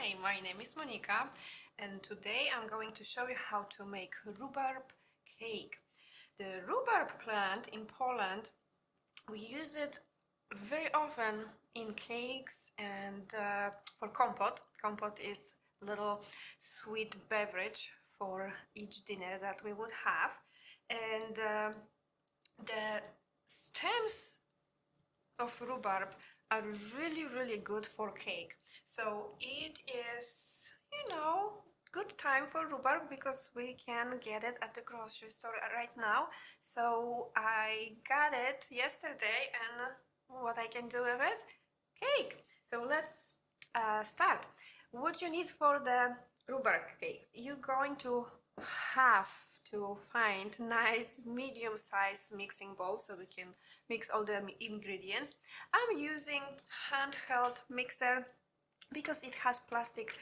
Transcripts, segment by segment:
Hi, my name is Monika and today I'm going to show you how to make rhubarb cake. The rhubarb plant in Poland, we use it very often in cakes and for compote. Compote is a little sweet beverage for each dinner that we would have, and the stems of rhubarb are really good for cake. So it is, good time for rhubarb because we can get it at the grocery store right now. So I got it yesterday, and what I can do with it? Cake. So let's start. What you need for the rhubarb cake? You're going to have to find nice medium-sized mixing bowl so we can mix all the ingredients. I'm using handheld mixer because it has plastic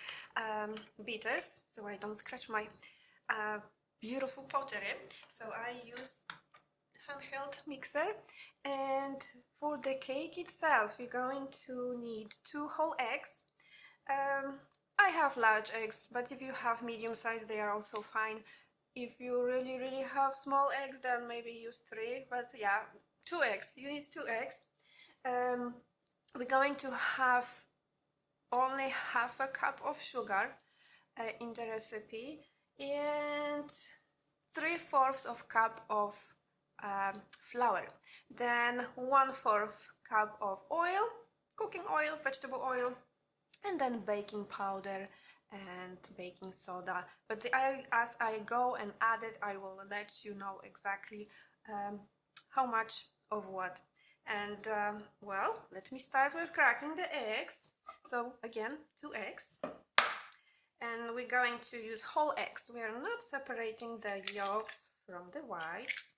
beaters, so I don't scratch my beautiful pottery. So I use handheld mixer. And for the cake itself, you're going to need 2 whole eggs. I have large eggs, but if you have medium size, they are also fine. If you really have small eggs, then maybe use 3, but yeah, 2 eggs. You need 2 eggs. We're going to have only half a cup of sugar in the recipe and 3/4 of cup of flour. Then 1/4 cup of oil, cooking oil, vegetable oil, and then baking powder and baking soda. But as I go and add it, I will let you know exactly how much of what. And well, let me start with cracking the eggs. So again, 2 eggs. And we're going to use whole eggs. We are not separating the yolks from the whites.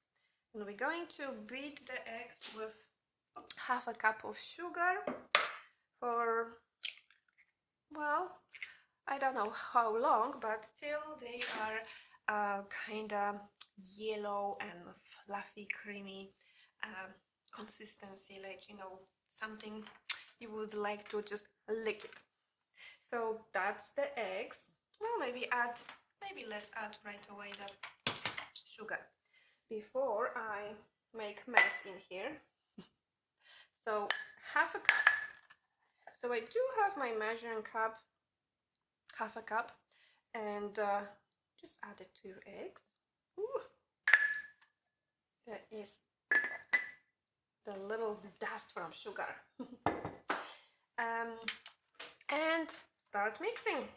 And we're going to beat the eggs with half a cup of sugar for, well, I don't know how long, but till they are kind of yellow and fluffy, creamy consistency, like, something you would like to just lick it. So that's the eggs. Well, maybe let's add right away the sugar before I make mess in here. So half a cup. So I do have my measuring cup, half a cup, and just add it to your eggs. Ooh. That is the little dust from sugar. And start mixing.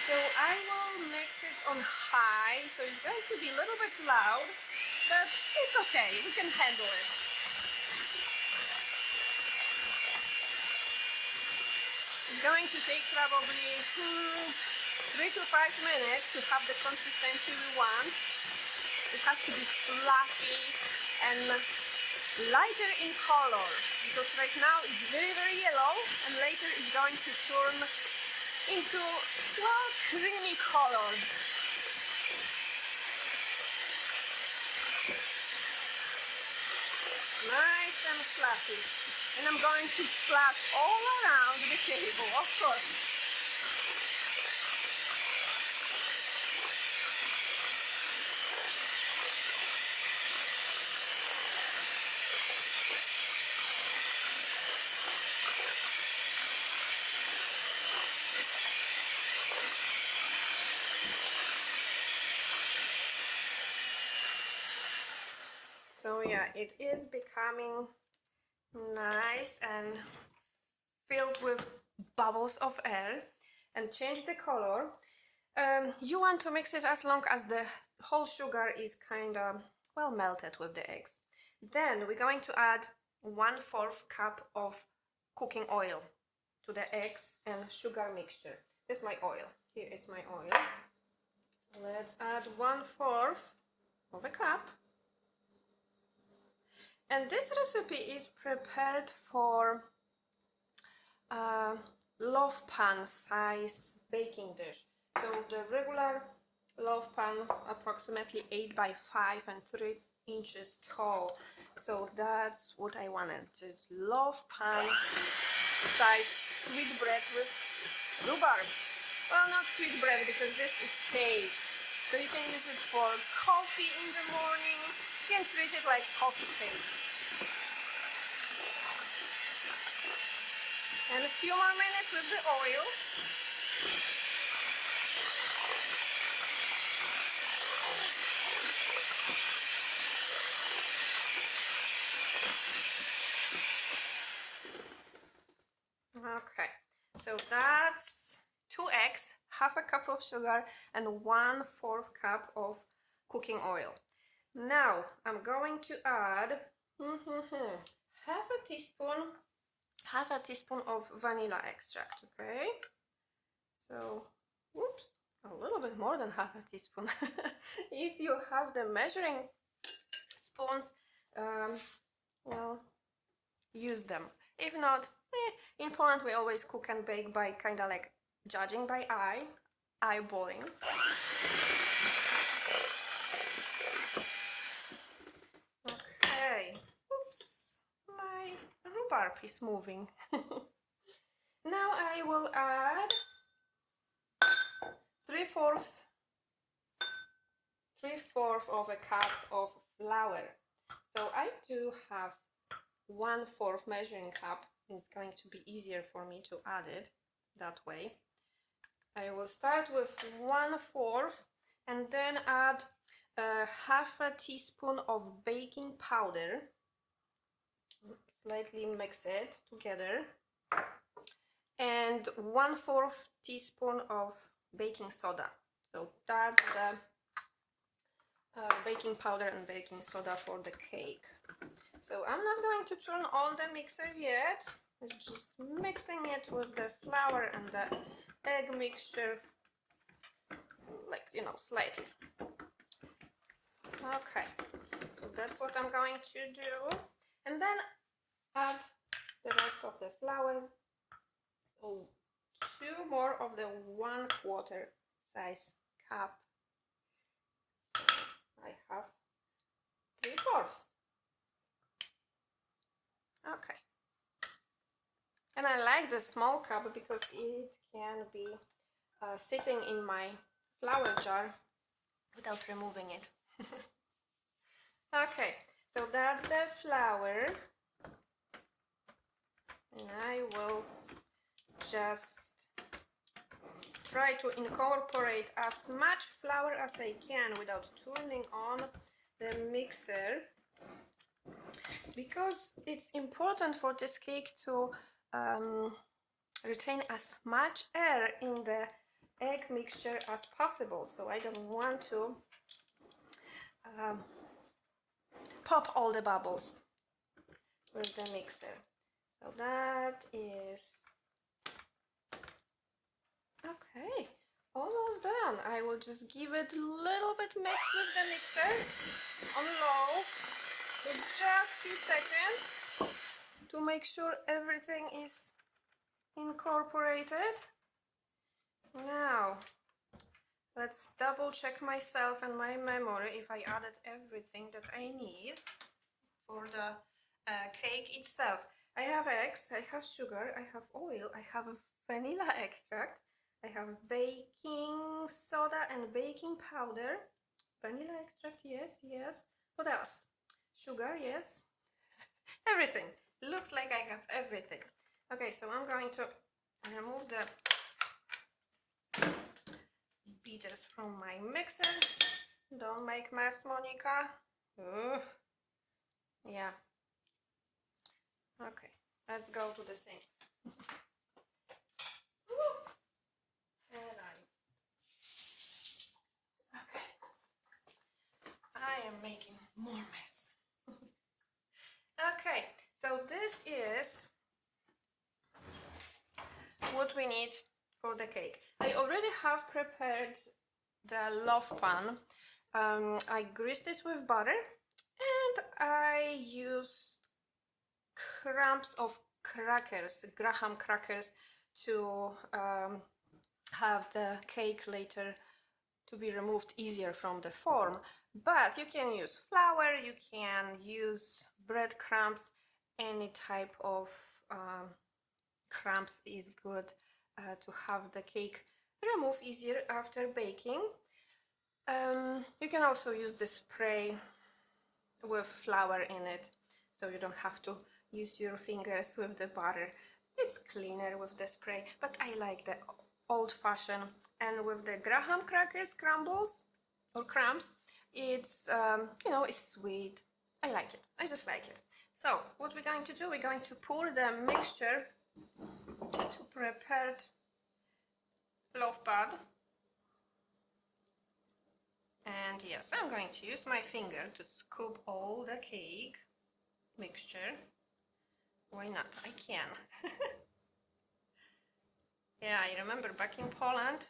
So I will mix it on high, so it's going to be a little bit loud, but it's okay, we can handle it. It's going to take probably 3 to 5 minutes to have the consistency we want. It has to be fluffy and lighter in color, because right now it's very yellow, and later it's going to turn into, well, creamy color. Nice and fluffy. And I'm going to splash all around the table, of course. So yeah, it is becoming nice and filled with bubbles of air, and change the color. You want to mix it as long as the whole sugar is kind of well melted with the eggs. Then we're going to add 1/4 cup of cooking oil to the eggs and sugar mixture. This is my oil. Here is my oil. So let's add 1/4 of a cup. And this recipe is prepared for loaf pan size baking dish. So the regular loaf pan, approximately 8 by 5 and 3 inches tall. So that's what I wanted. It's loaf pan size sweet bread with rhubarb. Well, not sweet bread because this is cake. So you can use it for coffee in the morning. You can treat it like coffee cake. And a few more minutes with the oil. Okay, so that's 2 eggs, half a cup of sugar, and 1/4 cup of cooking oil. Now I'm going to add half a teaspoon of vanilla extract. Okay, so whoops, a little bit more than half a teaspoon. If you have the measuring spoons, well, use them. If not, in Poland we always cook and bake by kind of like judging by eyeballing. Okay, oops, my rhubarb is moving. Now I will add 3/4 of a cup of flour. So I do have 1/4 measuring cup. It's going to be easier for me to add it that way. I will start with 1/4 and then add half a teaspoon of baking powder. Slightly mix it together. And 1/4 teaspoon of baking soda. So that's the baking powder and baking soda for the cake. So I'm not going to turn on the mixer yet. It's just mixing it with the flour and the egg mixture, like, you know, slightly. Okay, so that's what I'm going to do. And then add the rest of the flour. So 2 more of the 1/4 size cup. So I have 3/4. Okay. And I like the small cup because it can be sitting in my flour jar without removing it. Okay, so that's the flour. And I will just try to incorporate as much flour as I can without turning on the mixer, because it's important for this cake to retain as much air in the egg mixture as possible. So I don't want to pop all the bubbles with the mixer. So that is okay, almost done. I will just give it a little bit mix with the mixer on low for just a few seconds to make sure everything is incorporated. Now let's double check myself and my memory if I added everything that I need for the cake itself. I have eggs, I have sugar, I have oil, I have vanilla extract, I have baking soda and baking powder. Vanilla extract, yes, yes. What else? Sugar, yes. Everything. Looks like I have everything. Okay, so I'm going to remove the beaters from my mixer. Don't make mess, Monica. Ugh. Yeah. Okay, let's go to the sink. And okay. I am making more mess. Okay, so this is what we need for the cake. I already have prepared the loaf pan. I greased it with butter and I used crumbs of crackers, Graham crackers, to have the cake later to be removed easier from the form. But you can use flour, you can use breadcrumbs, any type of crumbs is good to have the cake remove easier after baking. You can also use the spray with flour in it, so you don't have to use your fingers with the butter. It's cleaner with the spray, but I like the old-fashioned. And with the graham crackers crumbles or crumbs, it's you know, it's sweet. I like it. I just like it. So what we're going to do, we're going to pour the mixture to prepared loaf pad. And yes, I'm going to use my finger to scoop all the cake mixture. Why not? I can. Yeah, I remember back in Poland,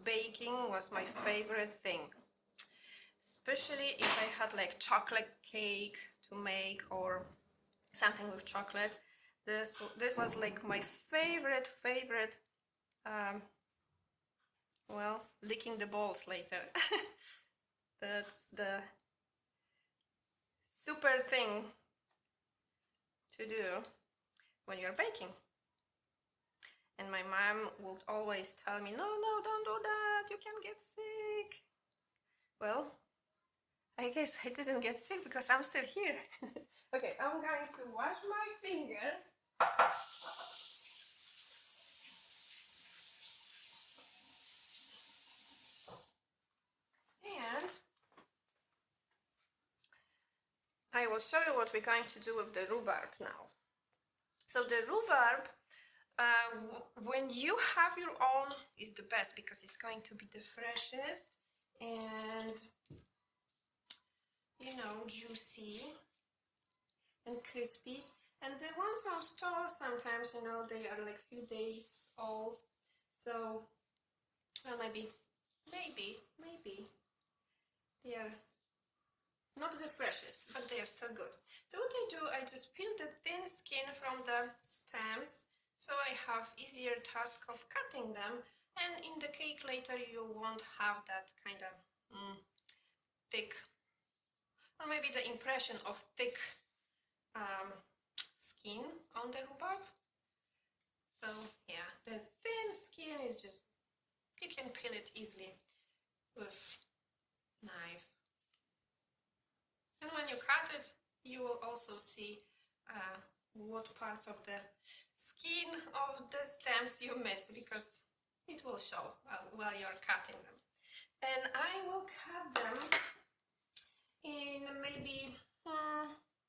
baking was my favorite thing. Especially if I had like chocolate cake to make or something with chocolate. This was like my favorite well, licking the balls later. That's the super thing to do when you're baking. And my mom would always tell me, no, don't do that, you can get sick. Well, I guess I didn't get sick because I'm still here. Okay, I'm going to wash my finger. And I will show you what we're going to do with the rhubarb now. So the rhubarb, when you have your own, is the best because it's going to be the freshest and, you know, juicy and crispy. And the one from store, sometimes, you know, they are like few days old. So, well, maybe they are not the freshest, but they are still good. So what I do, I just peel the thin skin from the stems, so I have easier task of cutting them. And in the cake later, you won't have that kind of thick, or maybe the impression of thick skin on the rhubarb. So yeah, the thin skin is just, you can peel it easily with knife. And when you cut it, you will also see what parts of the skin of the stems you missed, because it will show while you're cutting them. And I will cut them in maybe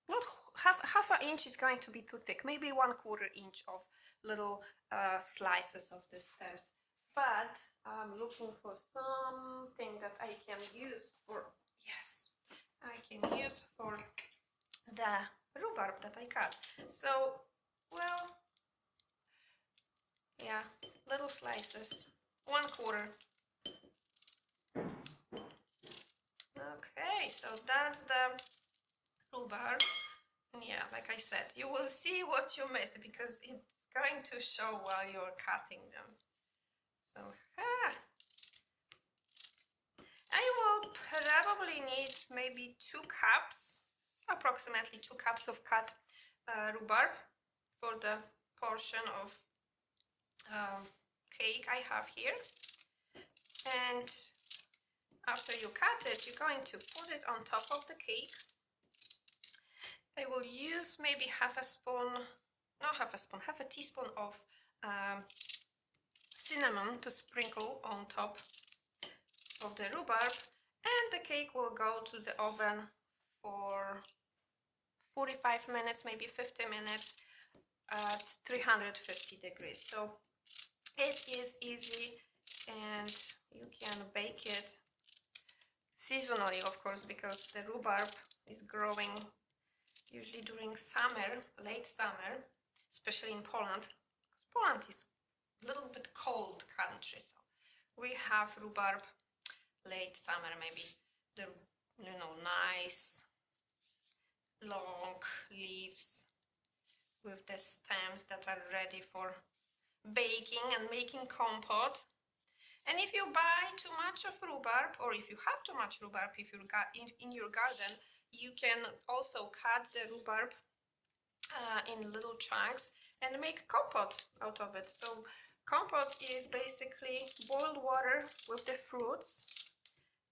not half an inch is going to be too thick, maybe 1/4 inch of little slices of the stems. But I'm looking for something that I can use for, yes, I can use for the rhubarb that I cut. So, well, yeah, little slices, 1/4. Okay, so that's the rhubarb. And yeah, like I said, you will see what you missed because it's going to show while you're cutting them. So, I will probably need maybe 2 cups, approximately 2 cups of cut rhubarb for the portion of cake I have here. And after you cut it, you're going to put it on top of the cake. I will use maybe half a teaspoon of cinnamon to sprinkle on top of the rhubarb, and the cake will go to the oven for 45 minutes, maybe 50 minutes at 350 degrees. So it is easy, and you can bake it seasonally, of course, because the rhubarb is growing usually during summer, late summer, especially in Poland, because Poland is a little bit cold country, so we have rhubarb late summer, maybe the, you know, nice long leaves with the stems that are ready for baking and making compote. And if you buy too much of rhubarb, or if you have too much rhubarb if you got in your garden, you can also cut the rhubarb in little chunks and make compote out of it. So compote is basically boiled water with the fruits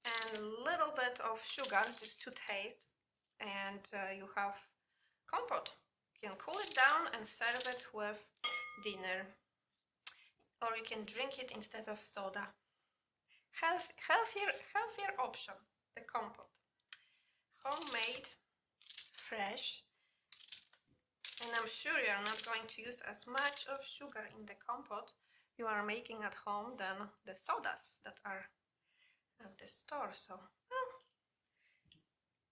and a little bit of sugar just to taste, and you have compote. You can cool it down and serve it with dinner, or you can drink it instead of soda. Healthier option, the compote. Homemade, fresh, and I'm sure you're not going to use as much of sugar in the compote you are making at home than the sodas that are at the store. So, well,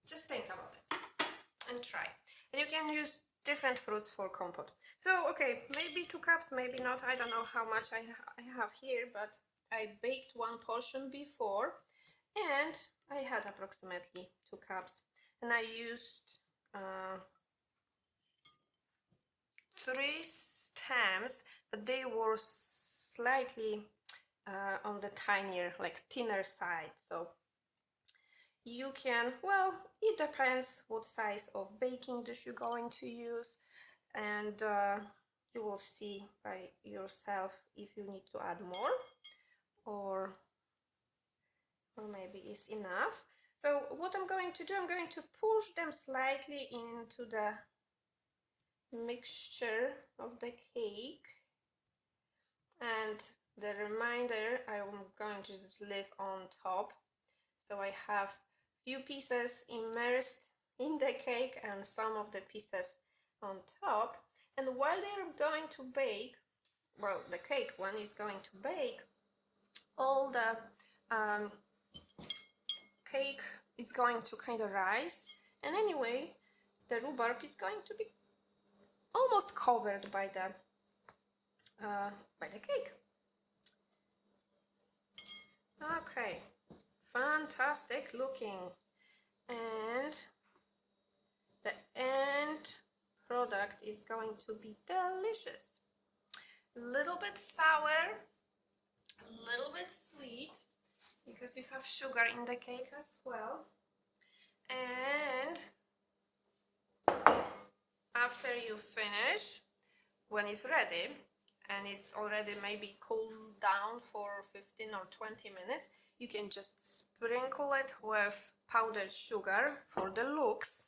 just think about it and try. And you can use different fruits for compote. So, okay, maybe 2 cups, maybe not. I don't know how much I have here, but I baked 1 portion before, and I had approximately 2 cups. And I used 3 stems, but they were slightly on the tinier, like thinner side. So you can, well, it depends what size of baking dish you're going to use, and you will see by yourself if you need to add more or maybe it's enough. So what I'm going to do, I'm going to push them slightly into the mixture of the cake, and the remainder I'm going to just leave on top. So I have few pieces immersed in the cake and some of the pieces on top. And while they're going to bake, well, the cake one is going to bake, all the cake is going to kind of rise, and anyway the rhubarb is going to be almost covered by the cake. Okay, fantastic looking, and the end product is going to be delicious. A little bit sour, a little bit sweet, because you have sugar in the cake as well. And after you finish, when it's ready and it's already maybe cooled down for 15 or 20 minutes, you can just sprinkle it with powdered sugar for the looks,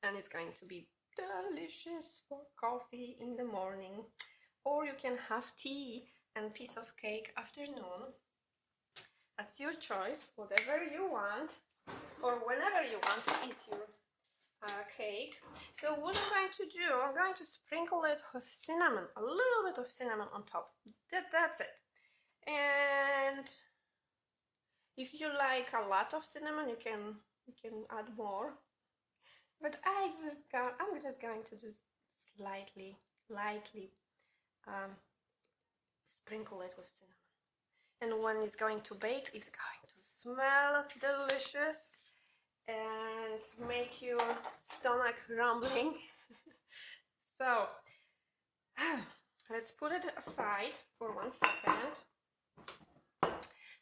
and it's going to be delicious for coffee in the morning, or you can have tea and piece of cake afternoon. That's your choice, whatever you want, or whenever you want to eat your cake. So what I'm going to do, I'm going to sprinkle it with cinnamon, a little bit of cinnamon on top. That's it. And if you like a lot of cinnamon, you can add more. But I'm just going to just lightly sprinkle it with cinnamon. And when it's going to bake, it's going to smell delicious and make your stomach rumbling. So let's put it aside for 1 second,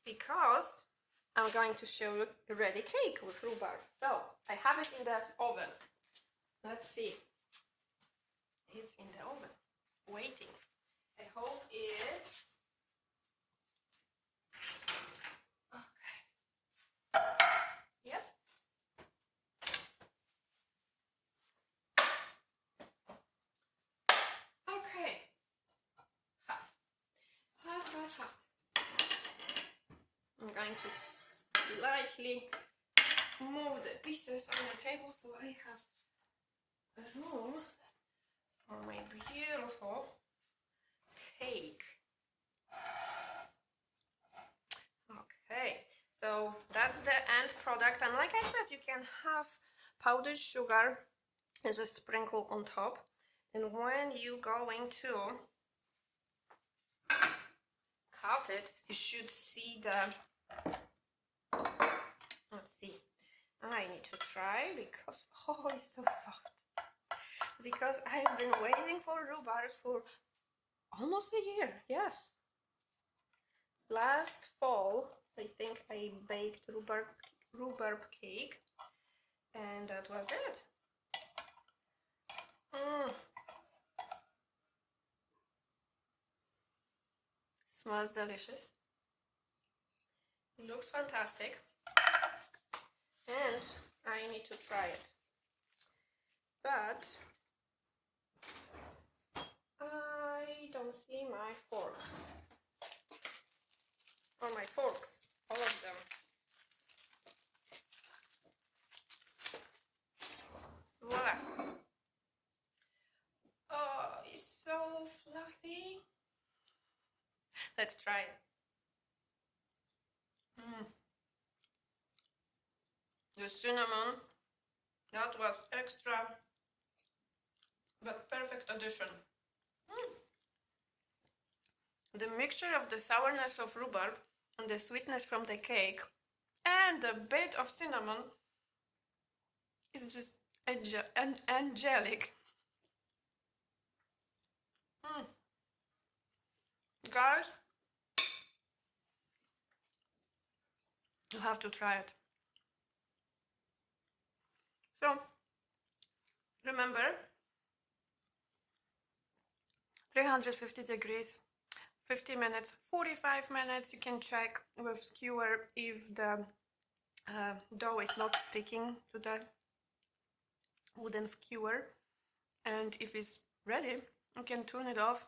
because I'm going to show you a ready cake with rhubarb. So I have it in the oven. Let's see. It's in the oven, waiting. I hope it's okay. Yep. Okay. Hot. I'm going to slightly move the pieces on the table so I have a room for my beautiful cake. Okay, so that's the end product, and like I said, you can have powdered sugar and just sprinkle on top, and when you're going to cut it, you should see the, let's see, I need to try, because oh, it's so soft, because I've been waiting for rhubarb for almost a year. Yes, last fall I think I baked rhubarb cake, and that was it. Smells delicious. Looks fantastic. And I need to try it. But I don't see my fork. Or my forks. All of them. Voila. Oh, it's so fluffy. Let's try it. The cinnamon, that was extra, but perfect addition. The mixture of the sourness of rhubarb and the sweetness from the cake and a bit of cinnamon is just angelic. Guys, you have to try it. So, remember, 350 degrees, 50 minutes, 45 minutes. You can check with skewer if the dough is not sticking to the wooden skewer. And if it's ready, you can turn it off,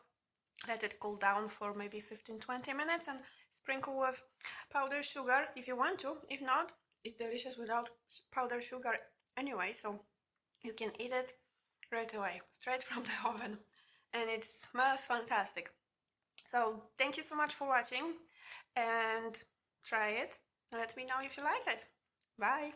let it cool down for maybe 15-20 minutes and sprinkle with powdered sugar if you want to. If not, it's delicious without powdered sugar anyway, so you can eat it right away, straight from the oven, and it smells fantastic. So thank you so much for watching, and try it and let me know if you like it. Bye!